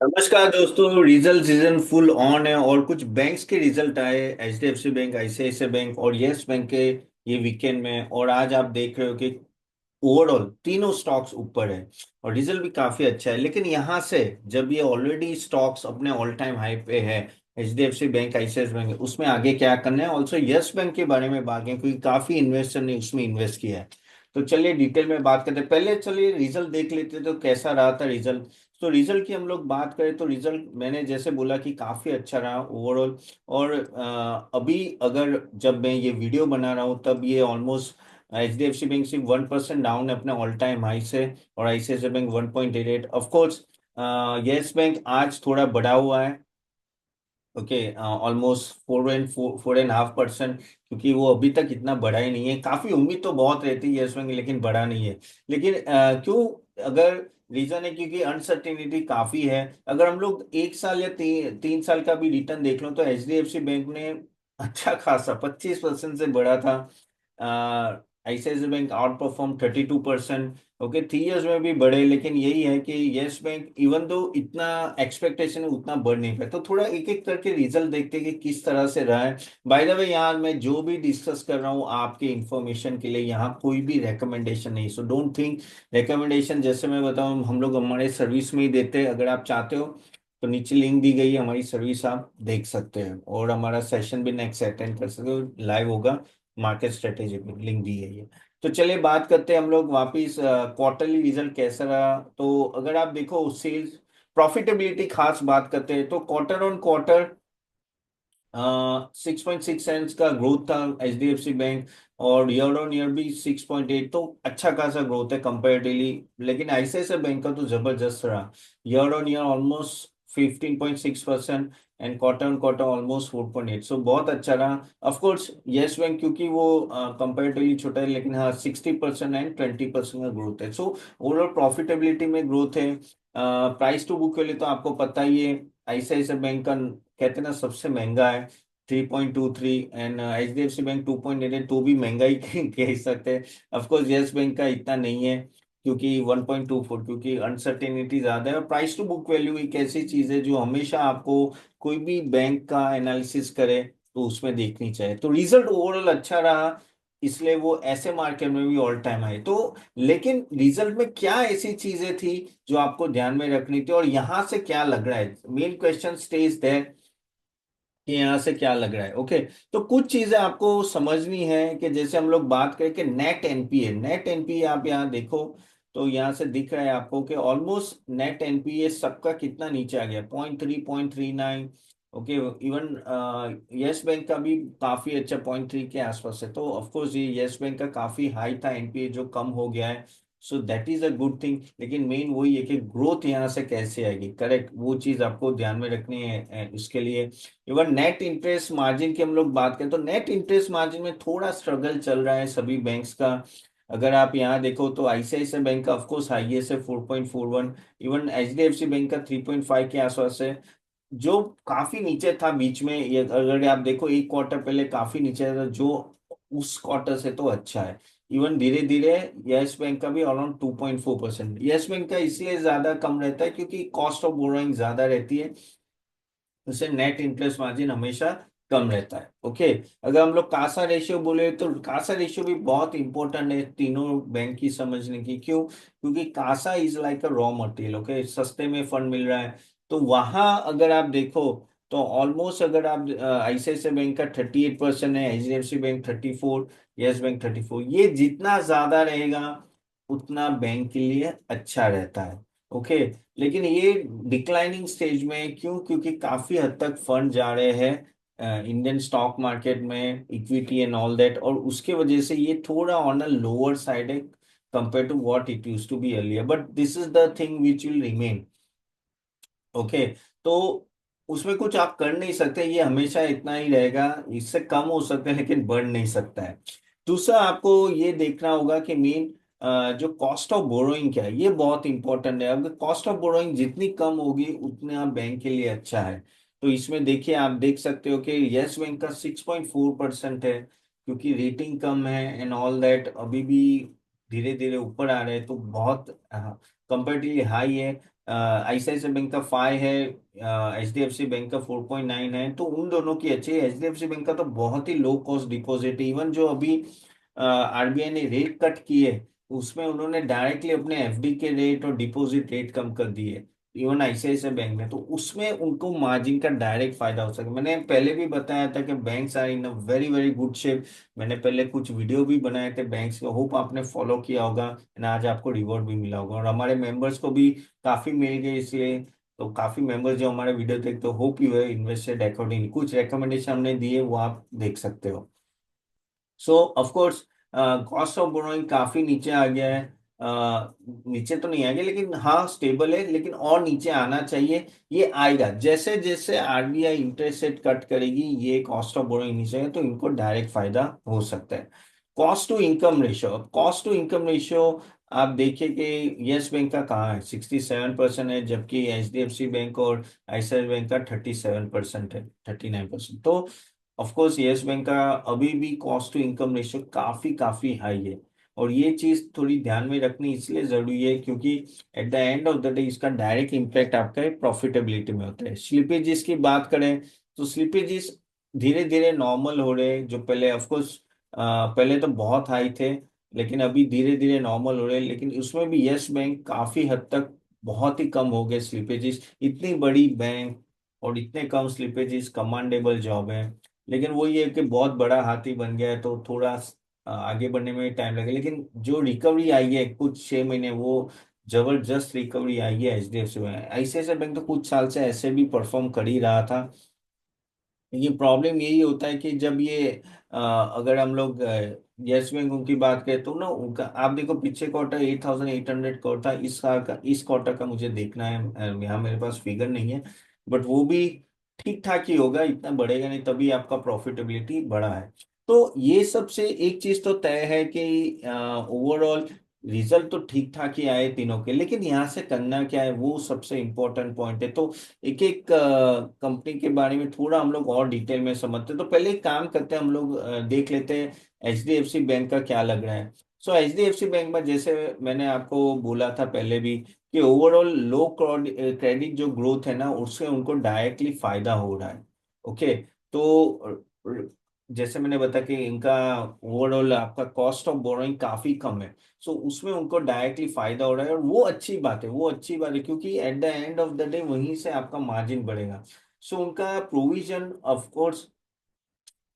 नमस्कार दोस्तों। Result season full on है और कुछ बैंक्स के रिजल्ट आए। एचडीएफसी बैंक, आईसीआईसीआई बैंक और यस बैंक के ये वीकेंड में। और आज आप देख रहे हो कि ओवरऑल तीनों स्टॉक्स ऊपर है और रिजल्ट भी काफी अच्छा है। लेकिन यहाँ से जब ये ऑलरेडी स्टॉक्स अपने ऑल टाइम हाई पे है, एचडीएफसी बैंक, आईसीआईसीआई बैंक, उसमें आगे क्या करना है। ऑल्सो यस बैंक के बारे में बात करें क्योंकि काफी इन्वेस्टर ने उसमें इन्वेस्ट किया है। तो चलिए डिटेल में बात करते हैं। पहले चलिए रिजल्ट देख लेते तो कैसा रहा था रिजल्ट। तो रिजल्ट की हम लोग बात करें तो रिजल्ट मैंने जैसे बोला कि काफी अच्छा रहा ओवरऑल। और अभी अगर जब मैं ये वीडियो बना रहा हूँ तब ये ऑलमोस्ट एचडीएफसी बैंक सिर्फ 1% डाउन है अपने ऑल टाइम हाई से, और ICICI bank 1.88। Of course yes bank आज थोड़ा बढ़ा हुआ है। ओके, ऑलमोस्ट 4.5%, क्योंकि वो अभी तक इतना बढ़ा ही नहीं है। काफी उम्मीद तो बहुत रहती है यस बैंक, लेकिन बढ़ा नहीं है। लेकिन क्यों? अगर रीजन है क्योंकि अनसर्टेनिटी काफी है। अगर हम लोग एक साल या 3 साल का भी रिटर्न देख लो तो एचडीएफसी बैंक ने अच्छा खासा 25% से बढ़ा था। ICICI bank out perform 32%। Okay, 3 years में भी बढ़े, लेकिन यही है कि यस बैंक इवन दो इतना एक्सपेक्टेशन है उतना बढ़ नहीं पाया। तो थोड़ा एक एक करके रिजल्ट देखते हैं कि किस तरह से रहा है। बाय द वे, यहाँ मैं जो भी डिस्कस कर रहा हूँ आपके इंफॉर्मेशन के लिए, यहाँ कोई भी रिकमेंडेशन नहीं। So don't think recommendation. जैसे मैं बताऊँ, हम लोग हमारे सर्विस में ही देते हैं। अगर आप चाहते हो तो नीचे लिंक दी गई है, हमारी सर्विस आप देख सकते हैं और हमारा सेशन भी नेक्स्ट अटेंड कर सकते हो, लाइव होगा। मार्केट स्ट्रेटेजी में लिंक दी है ये। तो चलिए बात करते हैं हम लोग वापिस क्वार्टरली रिजल्ट कैसा रहा। तो अगर आप देखो सेल्स, प्रॉफिटेबिलिटी खास बात करते हैं तो क्वार्टर ऑन क्वार्टर 6.6 का ग्रोथ था H D F C bank. और ईयर ऑन ईयर भी 6.8, तो अच्छा खासा ग्रोथ है कंपेरेटिवली। लेकिन आईसीआईसीआई बैंक का तो जबरदस्त रहा। Year on year almost 15.6% and quarter on quarter almost 4.8, सो बहुत अच्छा रहा। ऑफ कोर्स यस बैंक क्योंकि वो कंपेरेटिवली छोटा है, लेकिन हाँ 60% एंड 20% का ग्रोथ है। सो ओवरऑल प्रॉफिटेबिलिटी में ग्रोथ है। प्राइस टू बुक के लिए तो आपको पता ही है, आईसीआईसीआई बैंक का कहते हैं ना सबसे महंगा है 3.23, and H D F C bank 2.88, तो भी महंगा ही कह सकते हैं। ऑफकोर्स यस बैंक का इतना नहीं है क्योंकि 1.24, क्योंकि अनसर्टेनिटी ज्यादा है। और प्राइस टू बुक वैल्यू एक ऐसी चीज है जो हमेशा आपको कोई भी बैंक का एनालिसिस करे तो उसमें देखनी चाहिए। तो रिजल्ट ओवरऑल अच्छा रहा, इसलिए वो ऐसे मार्केट में भी ऑल टाइम आए। तो लेकिन रिजल्ट में क्या ऐसी चीजें थी जो आपको ध्यान में रखनी थी, और यहां से क्या लग रहा है? मेन क्वेश्चन स्टेज दैट कि यहाँ से क्या लग रहा है। ओके, तो कुछ चीजें आपको समझनी है कि जैसे हम लोग बात करें कि नेट एनपीए आप यहाँ देखो तो यहाँ से दिख रहा है आपको कि ऑलमोस्ट नेट एनपीए सबका कितना नीचे आ गया, 0.3, 0.39। ओके, इवन यस बैंक का भी काफी अच्छा 0.3 के आसपास है। तो ऑफकोर्स ये यस बैंक का काफी हाई था एनपीए जो कम हो गया है। सो that is a good thing. लेकिन मेन वही है कि ग्रोथ यहाँ से कैसे आएगी, करेक्ट, वो चीज आपको ध्यान में रखनी है। इसके लिए इवन नेट इंटरेस्ट मार्जिन की हम लोग बात करें तो नेट इंटरेस्ट मार्जिन में थोड़ा स्ट्रगल चल रहा है सभी बैंक्स का। अगर आप यहाँ देखो तो आईसीआईसीआई बैंक का ऑफकोर्स हाईएस्ट है 4.41, इवन एचडीएफसी बैंक का 3.5 के आसपास है, जो काफी नीचे था बीच में। ये अगर आप देखो एक क्वार्टर पहले काफी नीचे था, जो उस क्वार्टर से तो अच्छा है। इवन धीरे धीरे यस बैंक का भी अराउंड 2.4%। यस बैंक का इसलिए ज्यादा कम रहता है क्योंकि कॉस्ट ऑफ बोरोइंग ज्यादा रहती है, उससे नेट इंटरेस्ट मार्जिन हमेशा कम रहता है। ओके, अगर हम लोग कासा रेशियो बोले तो कासा रेशियो भी बहुत इंपॉर्टेंट है तीनों बैंक की समझने की। क्यों? क्योंकि CASA is like a raw material. Okay, सस्ते में फंड मिल रहा है। तो वहां अगर आप देखो तो ऑलमोस्ट अगर आप आईसीआईसीआई बैंक का 38% है, एचडीएफसी बैंक 34, यस बैंक 34, ये जितना ज्यादा रहेगा उतना बैंक के लिए अच्छा रहता है। ओके, लेकिन ये डिक्लाइनिंग स्टेज में है। क्यों? क्योंकि काफी हद तक फंड जा रहे हैं इंडियन स्टॉक मार्केट में, इक्विटी एंड ऑल दैट, और उसके वजह से ये थोड़ा ऑन अ लोअर साइड है compare to what it used to be earlier, but this is the thing which will remain. Okay, तो उसमें कुछ आप कर नहीं सकते, ये हमेशा इतना ही रहेगा। इससे कम हो सकता है लेकिन बढ़ नहीं सकता है। दूसरा आपको ये देखना होगा कि मेन जो कॉस्ट ऑफ बोरोइंग क्या है, ये बहुत इंपॉर्टेंट है। अगर कॉस्ट ऑफ बोरोइंग जितनी कम होगी उतना बैंक के लिए अच्छा है। तो इसमें देखिए, आप देख सकते हो कि यस बैंक का 6.4% है क्योंकि रेटिंग कम है एंड ऑल दैट, अभी भी धीरे धीरे ऊपर आ रहे हैं, तो बहुत कंपेरेटिवली हाई है। आईसीआईसीआई बैंक का 5 है, एचडीएफसी बैंक का 4.9 है, तो उन दोनों की अच्छी है। एचडीएफसी बैंक का तो बहुत ही लो कॉस्ट डिपॉजिट है। इवन जो अभी आरबीआई ने रेट कट किए, उसमें उन्होंने डायरेक्टली अपने एफडी के रेट और डिपॉजिट रेट कम कर दिए, इवन आईसीआईसीआई बैंक ने, तो उसमें उनको मार्जिन का डायरेक्ट फायदा हो सके। मैंने पहले भी बताया था कि banks are in a very very good shape. मैंने पहले कुछ वीडियो भी बनाए थे बैंक्स के, होप आपने फॉलो किया होगा, एंड आज आपको रिवॉर्ड भी मिला होगा, और हमारे मेंबर्स को भी काफी मिल गए इसलिए। तो काफी मेंबर्स जो हमारे वीडियो देखते हो, होप यू है इन्वेस्टेड अकॉर्डिंग, कुछ रिकमेंडेशन हमने दिए वो आप देख सकते हो। सो of course cost of borrowing काफी नीचे आ गया है। नीचे तो नहीं आ गया, लेकिन हाँ स्टेबल है, लेकिन और नीचे आना चाहिए। ये आएगा जैसे जैसे आरबीआई इंटरेस्ट रेट कट करेगी, ये कॉस्ट ऑफ बोरोइंग नीचे आएगा, तो इनको डायरेक्ट फायदा हो सकता है। कॉस्ट टू इनकम रेशियो, अब कॉस्ट टू इनकम रेशियो आप देखिए कि यस बैंक का कहाँ है, 67% है, जबकि एचडीएफसी बैंक और आईसीआईसीआई बैंक का 37% है, 39%। तो ऑफ कोर्स यस बैंक का अभी भी कॉस्ट टू इनकम रेशियो काफी काफी हाई है, और ये चीज थोड़ी ध्यान में रखनी इसलिए जरूरी है क्योंकि at the end of the day इसका डायरेक्ट इम्पैक्ट आपका प्रॉफिटेबिलिटी में होता है। स्लिपेजेस की बात करें तो स्लिपेजेस धीरे धीरे नॉर्मल हो रहे हैं, जो पहले ऑफ कोर्स पहले तो बहुत हाई थे, लेकिन अभी धीरे धीरे नॉर्मल हो रहे हैं। लेकिन उसमें भी यस बैंक काफी हद तक बहुत ही कम हो गए स्लिपेजेस, इतनी बड़ी बैंक और इतने कम स्लिपेजेस कमांडेबल जॉब है। लेकिन वो ये है कि बहुत बड़ा हाथी बन गया है, तो थोड़ा आगे बढ़ने में टाइम लगेगा, लेकिन जो रिकवरी आई है कुछ 6 महीने, वो जबरदस्त रिकवरी आई है एचडीएफसी में। आईसीआईसीआई बैंक तो कुछ साल से ऐसे भी परफॉर्म कर ही रहा था। ये प्रॉब्लम यही होता है कि जब ये अगर हम लोग यस बैंक की बात करें तो ना, उनका आप देखो पीछे क्वार्टर 8,800 करोड़ था, इस साल का, इस क्वार्टर का मुझे देखना है, यहाँ मेरे पास फिगर नहीं है, बट वो भी ठीक ठाक ही होगा, इतना बढ़ेगा नहीं, तभी आपका प्रॉफिटेबिलिटी बढ़ा है। तो ये सबसे एक चीज तो तय है कि ओवरऑल रिजल्ट तो ठीक ठाक ही आए तीनों के, लेकिन यहाँ से करना क्या है वो सबसे इम्पोर्टेंट पॉइंट है। तो एक एक कंपनी के बारे में थोड़ा हम लोग और डिटेल में समझते हैं, तो पहले एक काम करते हैं, हम लोग देख लेते हैं एचडीएफसी बैंक का क्या लग रहा है। सो एचडीएफसी बैंक में जैसे मैंने आपको बोला था पहले भी कि ओवरऑल लो क्रेडिट जो ग्रोथ है ना, उससे उनको डायरेक्टली फायदा हो रहा है। ओके, तो जैसे मैंने बताया कि इनका ओवरऑल आपका कॉस्ट ऑफ बोरोइंग काफी कम है, सो उसमें उनको डायरेक्टली फायदा हो रहा है, और वो अच्छी बात है, वो अच्छी बात है, क्योंकि at the end of the day वहीं से आपका मार्जिन बढ़ेगा। सो उनका प्रोविजन ऑफ कोर्स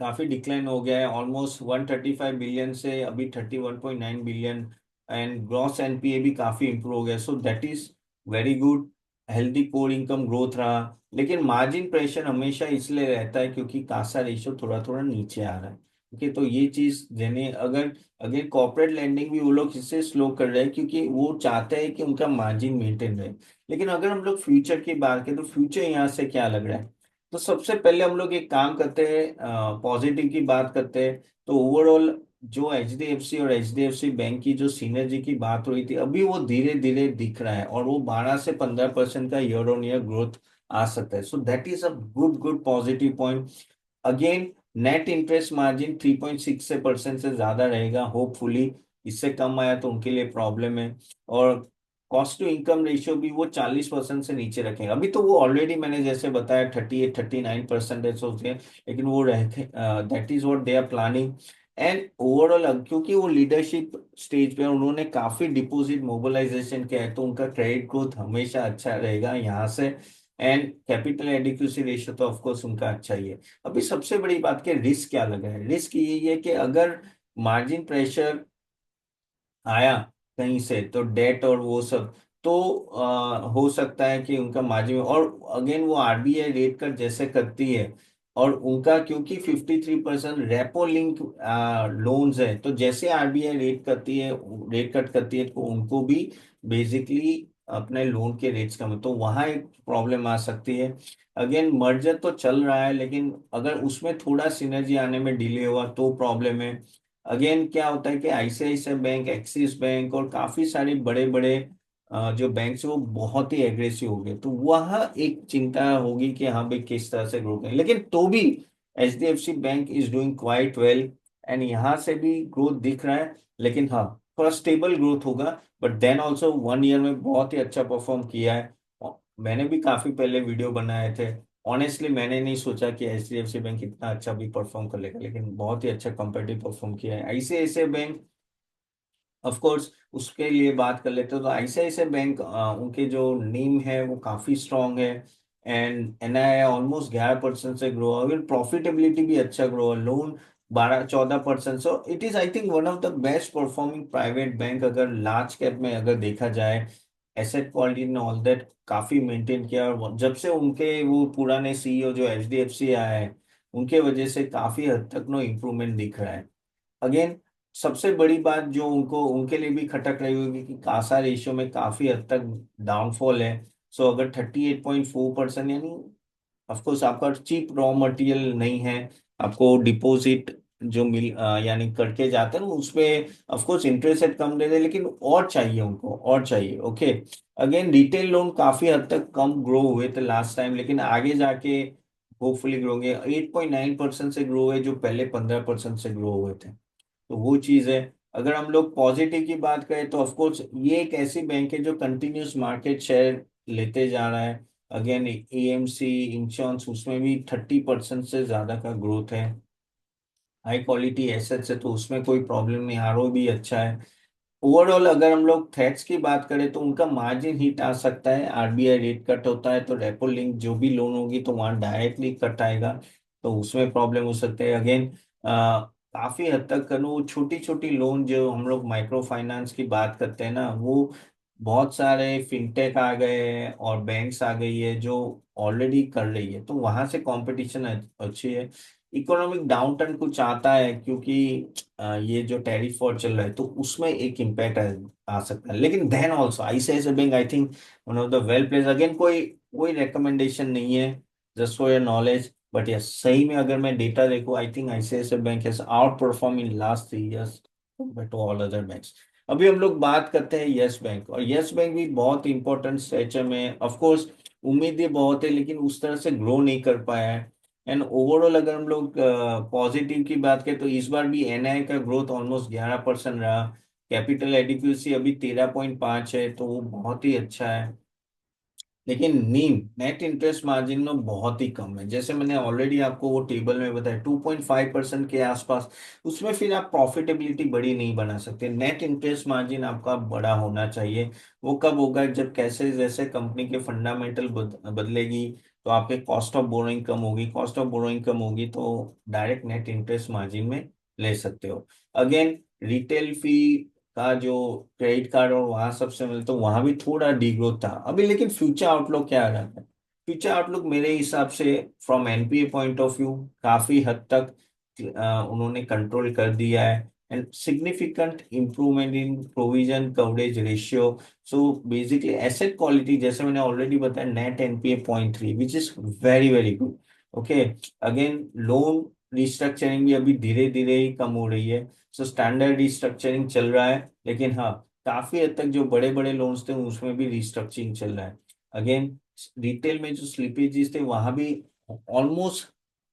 काफी डिक्लाइन हो गया है, ऑलमोस्ट 135 बिलियन से अभी 31.9 बिलियन, एंड ग्रॉस एनपीए भी काफी इंप्रूव हो गया, सो that is very good. Healthy core income growth रहा, लेकिन मार्जिन प्रेशर हमेशा इसलिए रहता है क्योंकि कासा रेशियो थोड़ा थोड़ा नीचे आ रहा है। ओके, तो ये चीज देने, अगर अगर कॉर्पोरेट लैंडिंग भी वो लोग इससे स्लो कर रहे हैं क्योंकि वो चाहते हैं कि उनका मार्जिन मेंटेन रहे। लेकिन अगर हम लोग फ्यूचर की बात करें तो फ्यूचर यहाँ से क्या लग रहा है, तो सबसे पहले हम लोग एक काम करते हैं, पॉजिटिव की बात करते हैं। तो ओवरऑल जो एचडीएफसी और एचडीएफसी बैंक की जो सिनर्जी की बात हुई थी, अभी वो धीरे धीरे दिख रहा है, और वो 12 से 15% का ईयर ऑन ईयर ग्रोथ आ सकता है। सो that is a good good positive point. Again net interest margin 3.6 से परसेंट से ज्यादा रहेगा होपफुली, इससे कम आया तो उनके लिए प्रॉब्लम है। और कॉस्ट टू इनकम रेशियो भी वो 40% से नीचे रखेंगे। अभी तो वो ऑलरेडी मैंने जैसे बताया 38-39% है सोचते हैं, लेकिन वो रखे, that is what they are planning. And overall क्योंकि वो लीडरशिप स्टेज पे हैं, उन्होंने काफी डिपॉजिट मोबिलाइजेशन किया है, तो उनका क्रेडिट ग्रोथ हमेशा अच्छा रहेगा यहाँ से। एंड कैपिटल एडिक्वेसी रेशियो तो ऑफकोर्स उनका अच्छा ही है। अभी सबसे बड़ी बात के रिस्क क्या लगा है, रिस्क यही है कि अगर मार्जिन प्रेशर आया कहीं से, तो डेट और वो सब, तो हो सकता है कि उनका मार्जिन, और अगेन वो आरबीआई रेट कट जैसे करती है, और उनका क्योंकि 53% रेपो लिंक लोन्स है, तो जैसे आरबीआई रेट कट करती है, तो उनको भी बेसिकली अपने लोन के रेट्स कम है, तो वहां एक प्रॉब्लम आ सकती है। अगेन मर्जर तो चल रहा है, लेकिन अगर उसमें थोड़ा सिनर्जी आने में डिले हुआ तो प्रॉब्लम है। अगेन क्या होता है कि आईसीआईसीआई बैंक, एक्सिस बैंक और काफी सारे बड़े बड़े जो बैंक है वो बहुत ही एग्रेसिव हो गए, तो वह एक चिंता होगी कि हाँ भाई किस तरह से ग्रो करें। लेकिन तो भी HDFC bank is doing quite well, and यहाँ से भी ग्रोथ दिख रहा है, लेकिन हाँ थोड़ा स्टेबल ग्रोथ होगा, बट देन ऑल्सो 1 ईयर में बहुत ही अच्छा परफॉर्म किया है। मैंने भी काफी पहले वीडियो बनाए थे। ऑनेस्टली मैंने नहीं सोचा कि एचडीएफसी बैंक इतना अच्छा भी परफॉर्म कर लेगा, लेकिन बहुत ही अच्छा कंपेटिव परफॉर्म किया है। आईसीआईसीआई बैंक, ऑफ कोर्स उसके लिए बात कर लेते हो तो आईसीआईसीआई बैंक, उनके जो नीम है वो काफी स्ट्रांग है। एंड एनआई ऑलमोस्ट 11% से ग्रो है, प्रॉफिटेबिलिटी भी अच्छा ग्रो है, loan 12-14%। So it is I think one of the best performing private bank अगर लार्ज कैप में अगर देखा जाए। एसेट क्वालिटी ने ऑल दैट काफी मेंटेन किया, और जब से उनके वो पुराने सीईओ जो एचडीएफसी आए हैं, उनके वजह से काफी हद तक नो इम्प्रूवमेंट दिख रहा है। अगेन, सबसे बड़ी बात जो उनको उनके लिए भी खटक रही होगी कि कासा रेशियो में काफी हद तक डाउनफॉल है। सो अगर 38.4%, यानी ऑफकोर्स आपका चीप रॉ मटेरियल नहीं है, आपको डिपॉजिट जो यानी करके जाते हैं ना उसमें ऑफकोर्स इंटरेस्ट रेट कम दे दे, लेकिन और चाहिए उनको, और चाहिए। ओके, अगेन रिटेल लोन काफी हद तक कम ग्रो हुए थे लास्ट टाइम, लेकिन आगे जाके होपफुली ग्रो होंगे। 8.9% से ग्रो हुए जो पहले 15% से ग्रो हुए थे। तो वो चीज है। अगर हम लोग पॉजिटिव की बात करें तो ऑफ कोर्स ये एक ऐसी बैंक है जो कंटिन्यूस मार्केट शेयर लेते जा रहा है। अगेन एएमसी इंश्योरेंस, उसमें भी 30% से ज्यादा का ग्रोथ है। हाई क्वालिटी एसेट्स है तो उसमें कोई प्रॉब्लम नहीं, आरओ भी अच्छा है। ओवरऑल अगर हम लोग थ्रेट्स की बात करें तो उनका मार्जिन हिट आ सकता है, आरबीआई रेट कट होता है तो रेपो लिंक जो भी लोन होगी तो वहां डायरेक्टली कट आएगा, तो उसमें प्रॉब्लम हो सकते हैं। अगेन काफी हद तक करो छोटी छोटी लोन जो हम लोग माइक्रो फाइनेंस की बात करते हैं ना, वो बहुत सारे फिनटेक आ गए हैं और बैंक्स आ गई है जो ऑलरेडी कर रही है, तो वहां से कंपटीशन अच्छी है। इकोनॉमिक डाउनटर्न कुछ आता है क्योंकि ये जो टैरिफ वॉर चल रहा है तो उसमें एक इम्पैक्ट आ सकता है, लेकिन then also ICICI bank I think one of the well place. Again कोई कोई रिकमेंडेशन नहीं है, just for your knowledge, but yes सही में अगर मैं डेटा देखूं I think ICICI bank has outperform in last 3 years compare to all other banks. अभी हम लोग बात करते हैं यस बैंक, और यस बैंक भी बहुत इंपॉर्टेंट स्ट्रेचर में, ऑफ कोर्स उम्मीदें बहुत है लेकिन उस तरह से ग्रो नहीं कर पाया है। एंड ओवरऑल अगर हम लोग पॉजिटिव की बात करें तो इस बार भी एनआई का ग्रोथ ऑलमोस्ट 11% रहा। कैपिटल एडिक्वेसी अभी 13.5 है तो वो बहुत ही अच्छा है। लेकिन नीम नेट इंटरेस्ट मार्जिन में बहुत ही कम है, जैसे मैंने ऑलरेडी आपको वो टेबल में बताया 2.5% के आसपास। उसमें फिर आप प्रॉफिटेबिलिटी बड़ी नहीं बना सकते, नेट इंटरेस्ट मार्जिन आपका बड़ा होना चाहिए। वो कब होगा, जब कैसे जैसे कंपनी के फंडामेंटल बदलेगी तो आपके कॉस्ट ऑफ बोरोइंग कम होगी, कॉस्ट ऑफ बोरोइंग कम होगी तो डायरेक्ट नेट इंटरेस्ट मार्जिन में ले सकते हो। अगेन, रिटेल फी का जो क्रेडिट कार्ड और वहां सबसे मिलता तो वहां भी थोड़ा डिग्रोथ था अभी, लेकिन फ्यूचर आउटलुक क्या आ रहा है? फ्यूचर आउटलुक मेरे हिसाब से from NPA point of view काफी हद तक उन्होंने कंट्रोल कर दिया है, and significant improvement in provision coverage ratio. So basically asset quality जैसे मैंने ऑलरेडी बताया, net NPA 0.3 which is very very good. Okay, again loan restructuring भी अभी धीरे धीरे ही कम हो रही है। सो स्टैंडर्ड रिस्ट्रक्चरिंग चल रहा है, लेकिन हाँ काफी हद तक जो बड़े बड़े लोन्स थे उसमें भी रिस्ट्रक्चरिंग चल रहा है। अगेन, रिटेल में जो स्लिपेजेस थे वहां भी ऑलमोस्ट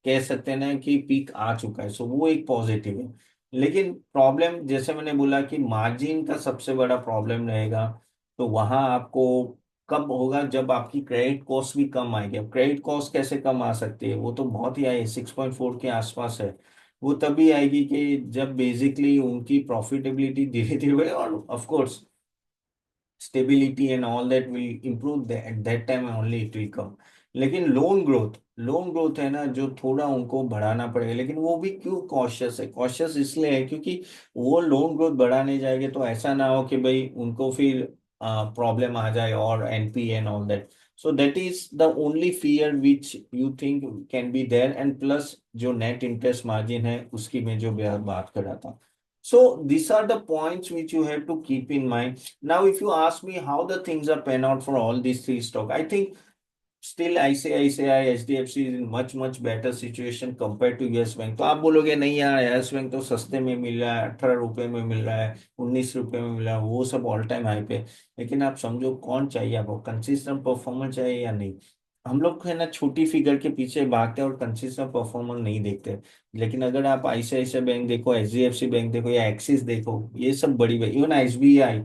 कह सकते हैं ना कि पीक आ चुका है, सो वो एक पॉजिटिव है। लेकिन प्रॉब्लम जैसे मैंने बोला कि मार्जिन का सबसे बड़ा प्रॉब्लम रहेगा, तो वहां आपको कब होगा, जब आपकी क्रेडिट कॉस्ट भी कम आएगी। अब क्रेडिट कॉस्ट कैसे कम आ सकती है, वो तो बहुत ही आई 6.4 के आसपास है। वो तभी आएगी कि जब बेसिकली उनकी प्रॉफिटेबिलिटी धीरे धीरे बढ़े, और of course stability and all that will improve at that time only it will come। लेकिन लोन ग्रोथ है ना जो थोड़ा उनको बढ़ाना पड़ेगा, लेकिन वो भी क्यों कॉशियस है, कॉशियस इसलिए है क्योंकि वो लोन ग्रोथ बढ़ाने जाएंगे तो ऐसा ना हो कि भाई उनको फिर प्रॉब्लम आ जाए और NP and all that. So that is the only fear which you think can be there, and plus जो नेट इंटरेस्ट मार्जिन है उसकी मैं जो बात कर रहा था। So these are the points which you have to keep in mind. Now, if you ask me how the things are pan out for all these three stock, I think still ICICI, HDFC is in much better situation compared to yes bank. तो आप बोलोगे नहीं यार yes bank तो सस्ते में मिल रहा है, 18 रुपए में मिल रहा है, 19 रुपए में मिल रहा है, वो सब ऑल टाइम हाई पे। लेकिन आप समझो कौन चाहिए आपको, कंसिस्टेंट परफॉर्मेंस चाहिए या नहीं? हम लोग है ना छोटी फिगर के पीछे भागते हैं और कंसिस्टेंट परफॉर्मेंस नहीं देखते। लेकिन अगर आप आईसीआईसीआई बैंक देखो, एचडीएफसी बैंक देखो या एक्सिस देखो, ये सब बड़ी बड़ी, इवन एसबीआई,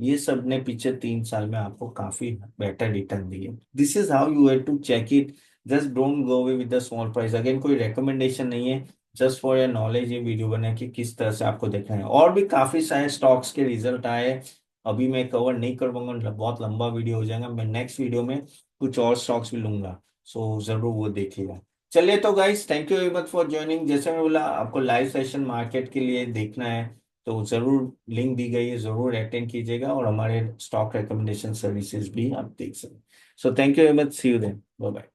ये सब ने पिछले 3 साल में आपको काफी बेटर रिटर्न दिए। This is how you have to check it. Just don't go away with the small price. Again कोई रिकमेंडेशन नहीं है, जस्ट फॉर योर नॉलेज ये वीडियो बना कि किस तरह से आपको देखना है। और भी काफी सारे स्टॉक्स के रिजल्ट आए, अभी मैं कवर नहीं कर पाऊंगा, बहुत लंबा वीडियो हो जाएगा। मैं नेक्स्ट वीडियो में कुछ और स्टॉक्स भी लूंगा, सो जरूर वो देखिएगा। चलिए तो guys, thank you very much for joining. जैसे मैं बोला, आपको लाइव सेशन मार्केट के लिए देखना है तो जरूर लिंक दी गई है, जरूर अटेंड कीजिएगा, और हमारे स्टॉक रिकमेंडेशन सर्विसेज भी आप देख सकते हैं। So thank you very much, see you then, bye bye.